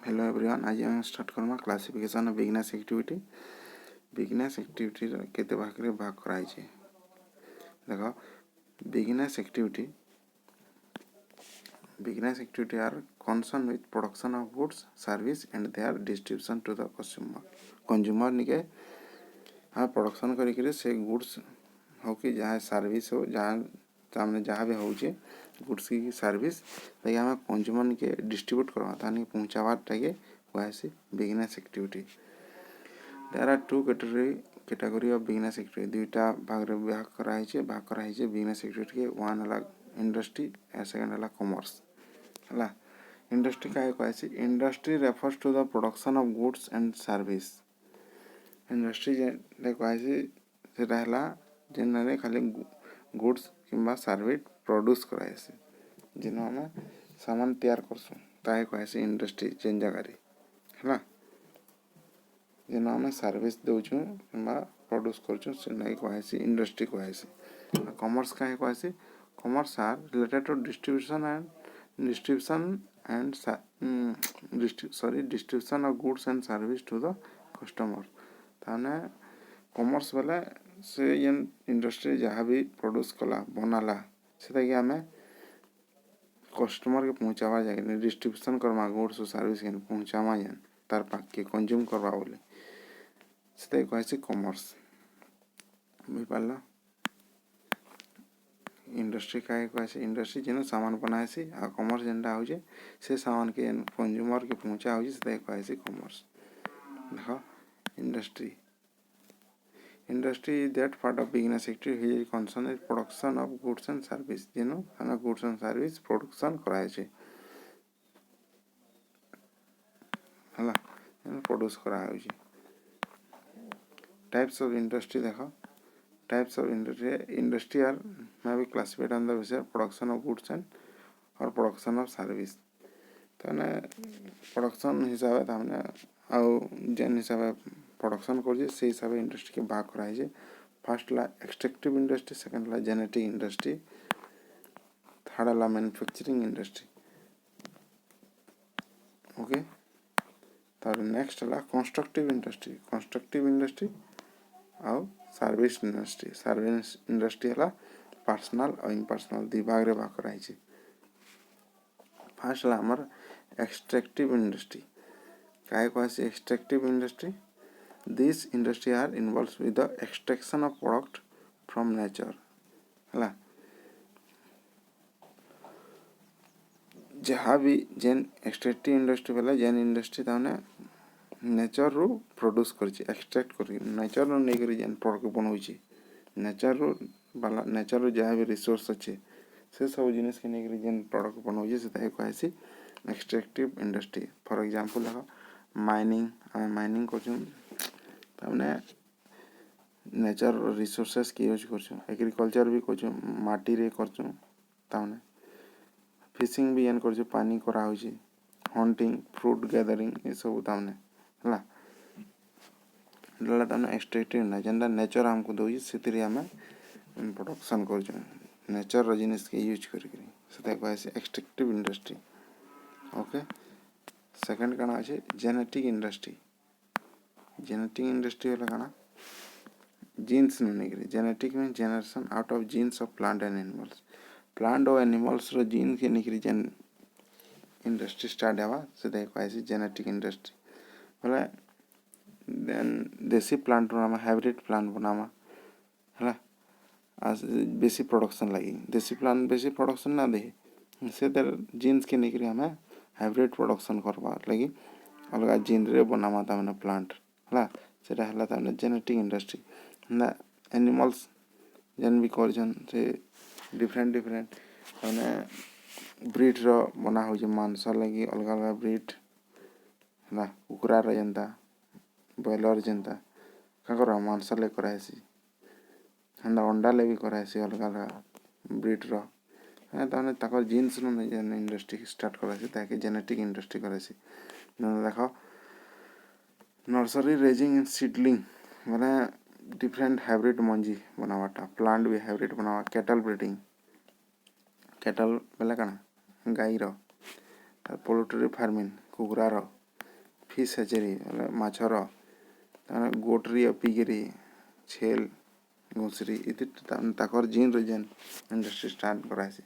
Hello everyone, आज हम start करमा classification of business activity. Business activity केते भाग रे भाग कराई छे। देखो, business activity are concern with production of goods service and their distribution to the consumer निके हम प्रोडक्शन करी से गुड्स हो कि जहाँ सर्विस हो जहाँ जहाँ भी होचे गुड्स की सर्विस ताकि हमें कंज्यूमर के डिस्ट्रीब्यूट करवा ताकि पहुँचावा टाइके वैसे business activity. There are two category of business activity. दुईटा भाग रे भाग कराई बिजनेस एक्टिविटी के। वन हला इंडस्ट्री एंड सेकंड हला कॉमर्स हला। इंडस्ट्री का कहसी industry refers to the production of goods and service. Industry जे कहसी सेटा हला जेनरे खाली गुड्स किंबा सर्विस प्रोड्यूस कराइसी जेनो हम सामान तैयार करसु ताए कहसी इंडस्ट्री जेन जगह रे हला। जेनो हम सर्विस दोछु किंबा प्रोड्यूस करछु से नै कहसी इंडस्ट्री कहसी। कॉमर्स का कहसी commerce are related to distribution of goods and service to the customer. ताने कॉमर्स वाला से येन इंडस्ट्री जहाँ भी प्रोड्यूस कला बनाला से कि हमें कस्टमर के पहुँचावा जाए डिस्ट्रीब्यूशन करमा गुड्स और सर्विस के पहुँचावा जाए तार पाक के कंज्यूम करवा बोले से कहसी कॉमर्स बुझ पाला। इंडस्ट्री का कहसी इंडस्ट्री जेन सामान बनाएसी आ कॉमर्स जेनटा होचे से सामान के कंज्यूमर के पहुँचा होचे से कहसी कॉमर्स। देखो Industry is that part of business sector which is concerned with production of goods and service. जेनो खाना goods and service production कराए छे हला प्रोड्यूस कराए छे। टाइप्स ऑफ इंडस्ट्री देखो types of industry are may be classified on the basis of production of goods and or production of service। ताने production हिसाब तामने आउ जेन हिसाब प्रोडक्शन कर से हिसाब इंडस्ट्री के भाग कराई छे। फर्स्ट ला एक्सट्रैक्टिव इंडस्ट्री, सेकंड ला जेनेटिक इंडस्ट्री, थर्ड ला मैन्युफैक्चरिंग इंडस्ट्री। ओके, तार नेक्स्ट ला कंस्ट्रक्टिव इंडस्ट्री और सर्विस इंडस्ट्री हला पर्सनल और इम्पर्सनल दि भाग रे भाग कराई छे। फर्स्ट ला हमर एक्सट्रैक्टिव इंडस्ट्री काय कहसी extractive industry. This industry are involved with the extraction of product from nature हला। जहाँ भी जेन एक्सट्रैक्टिव इंडस्ट्री वाला जेन इंडस्ट्री ताने नेचर रू प्रोड्यूस करछि एक्सट्रैक्ट करि नेचर रू नै करि जेन प्रोडक्ट बनौछि नेचर रू जहाँ भी रिसोर्स अच्छे से सब जिनिस के नै करि जेन प्रोडक्ट बनौछि से ताके कहछि एक्सट्रैक्टिव इंडस्ट्री। फॉर एग्जांपल देखो माइनिंग करछु तामने नेचर रिसोर्सेस के यूज करछु। एग्रीकल्चर भी करछु माटी रे करछु तामने फिशिंग भी एन करछु पानी करा होछि हंटिंग फ्रूट गैदरिंग ए सब तामने हला। डला तामने एक्सट्रैक्टिव ना जेंदा नेचर हमको दोछि सेतिरे हमें प्रोडक्शन करछु नेचर रो जिनिस के यूज करि सेता कहै एक्सट्रैक्टिव इंडस्ट्री। ओके, सेकंड काना अछि जेनेटिक इंडस्ट्री वाला काना जीन्स नु नै genetic mean generation out of genes of plant and animals रो जीन के निकरी जेन इंडस्ट्री स्टार्ट हेबा से कहसी जेनेटिक इंडस्ट्री। बोले देन देसी प्लांट रो हाइब्रिड प्लांट बनामा हला आज बेसी प्रोडक्शन लगी देसी प्लांट बेसी प्रोडक्शन ना दे से जीन्स के निकरी हमें हाइब्रिड प्रोडक्शन करवा लगी अलग जीन रे बनामा तामने प्लांट हला सेटा हला तामने जेनेटिक इंडस्ट्री। ना एनिमल्स जेन भी करछन से डिफरेंट माने ब्रीड रो बना हो जे मांस लगी अलग ब्रीड हला कुकुरा रे जनता बॉयलर जनता काकर मांस ले करासी हंडा अंडा ले भी करासी अलग ब्रीड रो ताने ताकर जीन्स नो जेन इंडस्ट्री स्टार्ट करासी ताके जेनेटिक इंडस्ट्री करासी। देखो नर्सरी रेजिंग एंड सीडलिंग माने डिफरेंट हाइब्रिड मंजी बनावाटा प्लांट भी हाइब्रिड बनावा कैटल ब्रीडिंग कैटल बेला काना गाई रो पोल्ट्री फार्मिंग कुकुरा रो फिश हेचेरी माछर गोटरी पिगरी छेल घुसरी इति ताकर जीन रे जेन इंडस्ट्री स्टार्ट करासी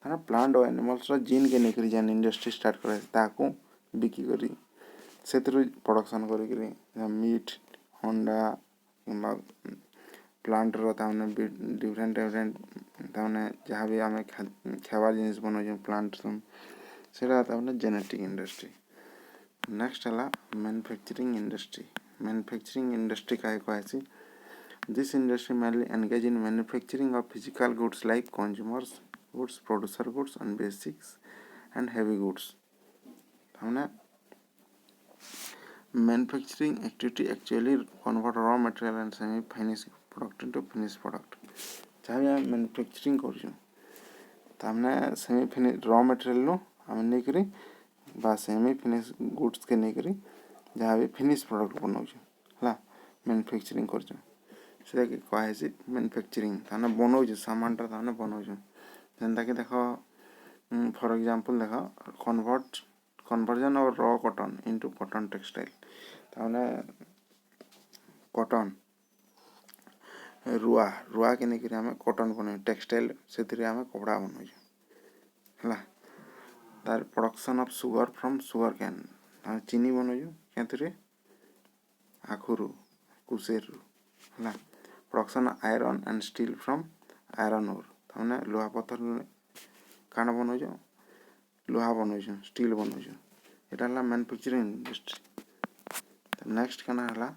ताना प्लांट और एनिमल्स रो जीन के नेकरी जेन इंडस्ट्री स्टार्ट करासी ताको बिकी करी सेतरु प्रोडक्शन करी करी मीट अंडा किंबा प्लांट रो ताने डिफरेंट डिफरेंट ताने जहाँ भी आमे खावा जिनिस बनो प्लांट सेटा ताने जेनेटिक इंडस्ट्री। नेक्स्ट हला मैन्युफैक्चरिंग इंडस्ट्री का कहसी this industry mainly engage in manufacturing of physical goods like consumers goods, producer goods and basics and heavy goods। हमने manufacturing activity actually convert raw material and semi finished product into finished product। जहाँ भी हम manufacturing कर हमने semi finish raw material नु हम नहीं करी बा सेमी फिनिश गुड्स के नहीं करी जहाँ भी फिनिश प्रोडक्ट बनाऊँ हला मैन्युफैक्चरिंग कर से कहे मैन्युफैक्चरिंग ताने बनाऊँ सामानटा ताने बनाऊँ जेनता कि देख फॉर एग्जांपल देख conversion of raw cotton into cotton textile ताने कॉटन रुआ रुआ के नहीं करी हमें कॉटन बनाऊँ टेक्सटाइल से हमें कपड़ा बनाऊँ हला तार production of sugar from sugar cane चीनी बनाऊँ क्या आखुरु कुसेरु हला production iron and steel from iron ore ताने लोहा पत्थर काना बनाऊँ लोहा बनाऊँ स्टील बनाऊँ एटा हला मैन्युफैक्चरिंग इंडस्ट्री। नेक्स्ट काना हला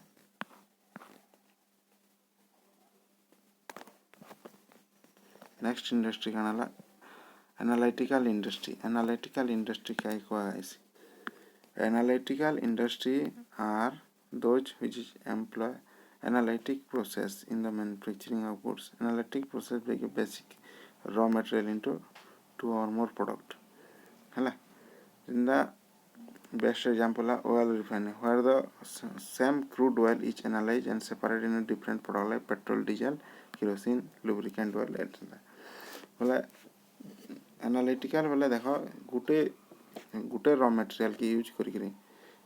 नेक्स्ट इंडस्ट्री काना हला एनालिटिकल इंडस्ट्री क्या कहसी analytical industry are those which employ analytic process in the manufacturing of goods। Analytic process break a basic raw material into two or more product hela in the best example is oil refinery where the same crude oil is analyzed and separated into different product like petrol, diesel, kerosene, lubricant oil etc। बोले analytical बोले देखो गुटे raw material के use करी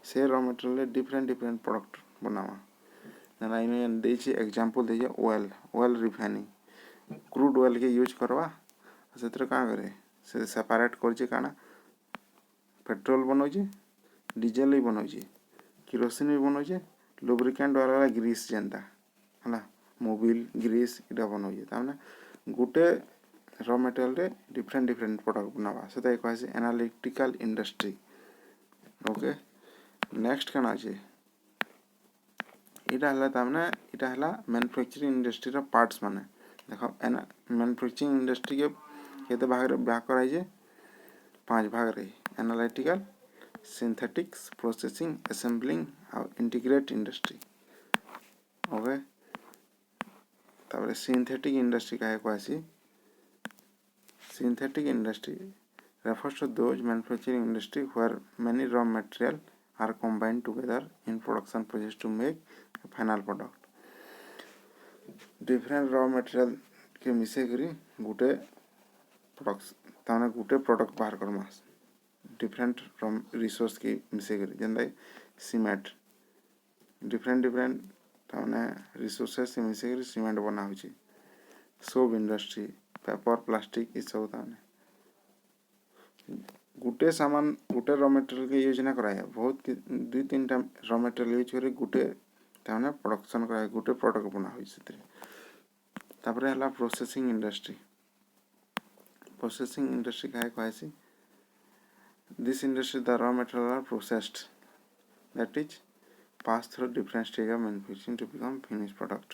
से raw material different different product बनावा ना इन देछि एग्जांपल देछि ऑयल रिफाइनिंग क्रूड ऑयल के यूज करवा सेतर का करे से सेपरेट करछि काना पेट्रोल बनौछि डीजल ही बनौछि केरोसिन भी बनौछि लुब्रिकेंट वाला ग्रीस जेंता हला मोबिल ग्रीस इटा बनौछि ताने गुटे रॉ मटेरियल रे डिफरेंट डिफरेंट प्रोडक्ट बनावा से कहसी एनालिटिकल इंडस्ट्री। ओके नेक्स्ट काना अछि इटा हला तामने इटा हला मैन्युफैक्चरिंग इंडस्ट्री रा पार्ट्स माने देखो मैन्युफैक्चरिंग इंडस्ट्री के केते भाग रे भाग कराइ जे 5 भाग रे एनालिटिकल सिंथेटिक्स प्रोसेसिंग असेंबलिंग और इंटीग्रेट इंडस्ट्री। ओके तापर सिंथेटिक इंडस्ट्री का कहसी synthetic industry refers to those manufacturing industry where many raw material are combined together in production process to make a final product। different raw material के मिसे करी गुटे products ताने गुटे product बाहर Karma different resource के मिसे करी जेंदा cement different different ताने resources से मिसे करी सीमेंट बना होची सोप इंडस्ट्री पेपर प्लास्टिक इस सब ताने गुटे सामान गुटे रॉ मटेरियल के यूज ना कराया बहुत दो तीन टा रॉ मटेरियल यूज करे गुटे ताने प्रोडक्शन कराया गुटे प्रोडक्ट बना होई सेते तापरे हला प्रोसेसिंग इंडस्ट्री का कहसी this industry the raw material are processed that is pass through different stage of manufacturing to become finished product.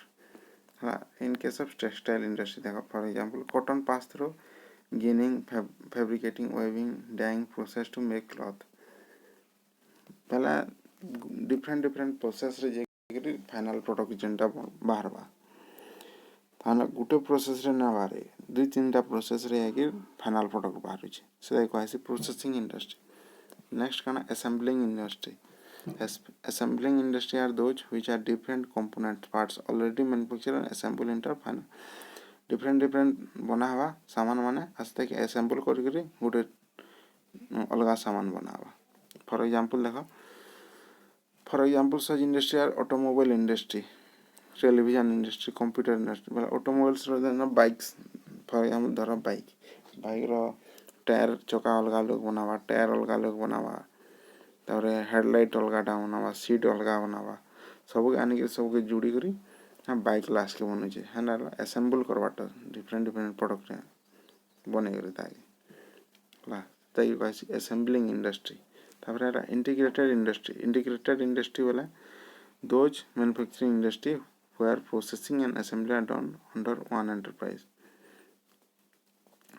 In case of textile industry देखो for example cotton pass through ginning fabricating weaving dyeing process to make cloth पहला different process रे जे final product जेंटा बाहर बा थाना गुटे process रे ना बारे दो तीन टा प्रोसेस रे है फाइनल प्रोडक्ट बाहर होचे से कहै प्रोसेसिंग इंडस्ट्री। नेक्स्ट काना assembling industry assembling industry are those which are different component parts already manufactured and assembled into final different बना हुआ सामान माने आस्ते के assemble करी गोटे अलग सामान बना हुआ फॉर एग्जांपल देखो for example such industry are automobile industry, television industry, computer industry बोले ऑटोमोबाइल्स बाइक्स फॉर एग्जांपल धर बाइक रो टायर चका अलग लोग बनावा, टायर अलग लोग बनावा, तारे हेडलाइट अलगाटा बनावा, सीट अलगा बनावा, सब आनिक सबके जोड़ी करी हाँ बाइक लास्ट के बनुचे है ना असेंबल करवाटा डिफरेंट डिफरेंट प्रोडक्ट बने करी ताकि ताकि कहसी असेंबलिंग इंडस्ट्री। तापर इंटीग्रेटेड इंडस्ट्री बोले those manufacturing industry where processing and assembly are done under one enterprise।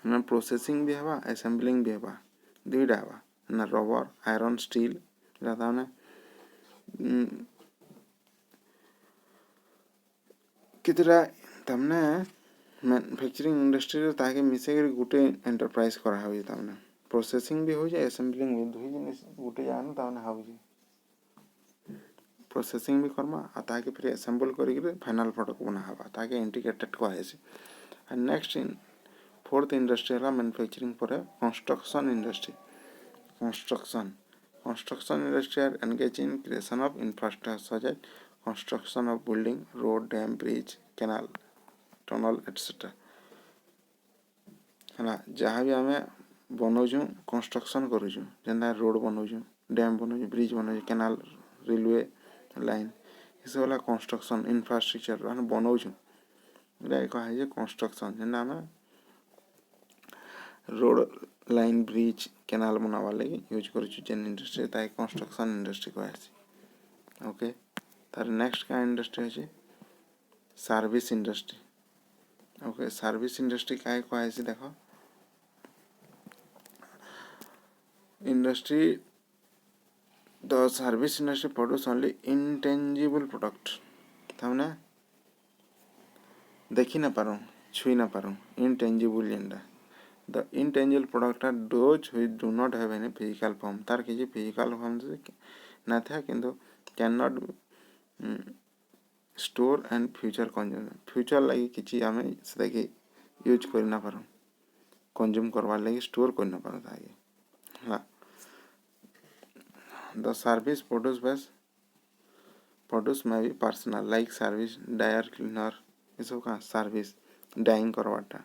ना प्रोसेसिंग भी हवा असेंबलिंग भी हवा दुईटा हवा ना रबर आयरन स्टील ताने कितरा तमने मैन्युफैक्चरिंग इंडस्ट्री ताके मिसे गोटे एंटरप्राइज करा होई तमने प्रोसेसिंग भी हो जाए असेंबलिंग भी दुई जिनिस गोटे जान तमने हो जाए प्रोसेसिंग भी करमा आ ताके फिर असेंबल करी फाइनल प्रोडक्ट बना हवा ताके इंटीग्रेटेड कहैसी। And next in fourth industry है मैन्युफैक्चरिंग पर construction industry. Construction industry are engage in creation of infrastructure such as construction of building road dam bridge canal tunnel etcetera है ना जहाँ भी आम बनाऊँ कंस्ट्रक्शन करूँ जेना रोड बनाऊँ डैम बनाऊँ ब्रिज बनाऊँ कैनाल रेलवे लाइन ये सब कंस्ट्रक्शन इंफ्रास्ट्रक्चर बनाऊँ कहे कंस्ट्रक्शन जेना आम रोड लाइन ब्रिज कैनाल बनावा लगी यूज करें इंडस्ट्री ताकि कंस्ट्रक्शन इंडस्ट्री कहे। ओके तार नेक्स्ट क्या इंडस्ट्री है service industry. Okay service industry क्या कहे देख industry the service industry produce only intangible product तामने देखी ना पारूँ छुई ना पारूँ इनटेंजिबल जेनटा the intangible product are those which do not have any physical form तार किसी फिजिकल फॉर्म से ना था किंतु can not store and future consume future लगी किसी आम से यूज कर ना पारूँ कंज्यूम करवार लगी स्टोर कर ना पारूँ ताकि हाँ the service produced may be personal like service dryer cleaner ये सब का सर्विस डाइंग करवाटा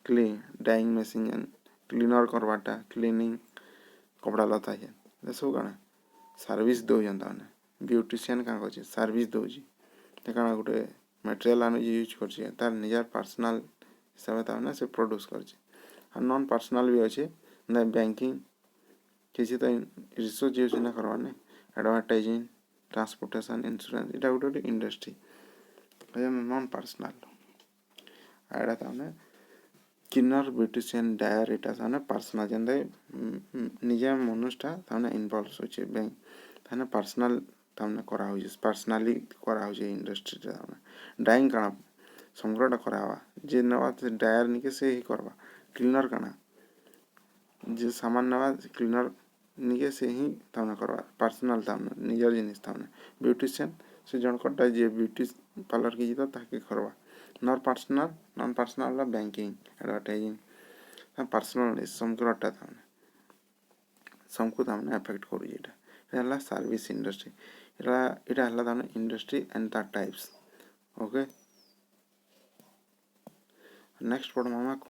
क्लीन डाइंग मशीन क्लीनर करवाटा क्लीनिंग कपड़ा लता है ये सब का सर्विस दो जनता ने ब्यूटिशियन का कहछे सर्विस दोजी ते काना गोटे मटेरियल आनु यूज करछे तार निजार पर्सनल हिसाब ताने से प्रोड्यूस करछे और नॉन पर्सनल भी अच्छे ना बैंकिंग किसी तो रिसर्च यूज ना करवाने एडवर्टाइजिंग ट्रांसपोर्टेशन इंश्योरेंस इटा गोटे इंडस्ट्री नॉन पर्सनल एटा ताने किन्नर ब्यूटिशियन डायर इटा ताने पर्सनल जेंदे निजे मनुष्यटा ताने इन्वॉल्व होचे बैंक ताने पर्सनल ताने करा होजे पर्सनली करा होजे इंडस्ट्री ताने डाइंग काना संग्रहटा करावा जे नवा डायर निके से ही करवा क्लीनर काना जे सामान नवा क्लीनर निजे से ही तामने करवा पर्सनल तामने निजर जिनिस तामने ब्यूटिशियन से जन कटा जे ब्यूटी पार्लर की जीता ताकि करवा non personal banking advertising personal समकरटा तामने समको तामने अफेक्ट करू जेटा एला सर्विस इंडस्ट्री एटा हला तामने industry and the types. Okay next पढ़मा